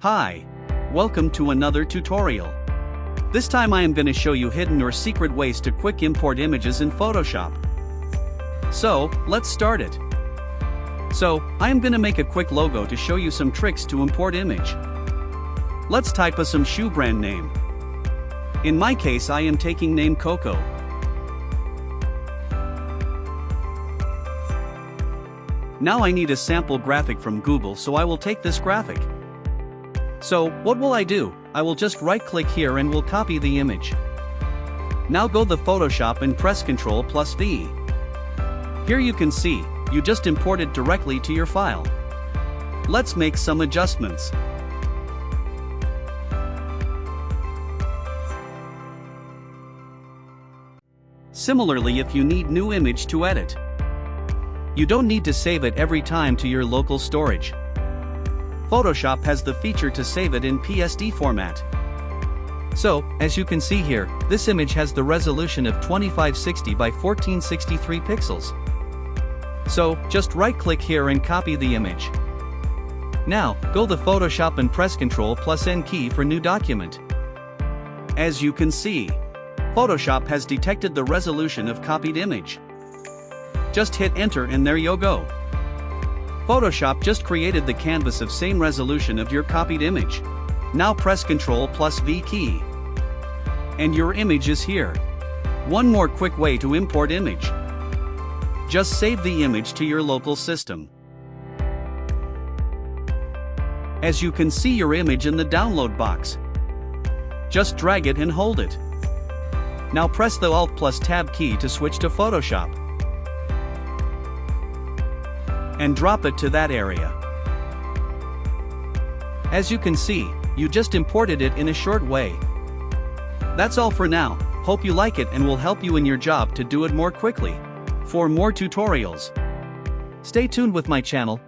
Hi! Welcome to another tutorial. This time I am going to show you hidden or secret ways to quick import images in Photoshop. So, let's start it. So, I am going to make a quick logo to show you some tricks to import image. Let's type some shoe brand name. In my case I am taking name Coco. Now I need a sample graphic from Google, so I will take this graphic. So, what will I do? I will just right click here and will copy the image. Now go the Photoshop and press Ctrl+V. Here you can see, you just imported directly to your file. Let's make some adjustments. Similarly, if you need new image to edit, you don't need to save it every time to your local storage. Photoshop has the feature to save it in PSD format. So, as you can see here, this image has the resolution of 2560 by 1463 pixels. So, just right click here and copy the image. Now, go the Photoshop and press Ctrl+N key for new document. As you can see, Photoshop has detected the resolution of copied image. Just hit enter and there you go. Photoshop just created the canvas of same resolution of your copied image. Now press Ctrl+V key. And your image is here. One more quick way to import image. Just save the image to your local system. As you can see your image in the download box. Just drag it and hold it. Now press the Alt+Tab key to switch to Photoshop. And drop it to that area. As you can see, you just imported it in a short way. That's all for now. Hope you like it and will help you in your job to do it more quickly. For more tutorials, stay tuned with my channel.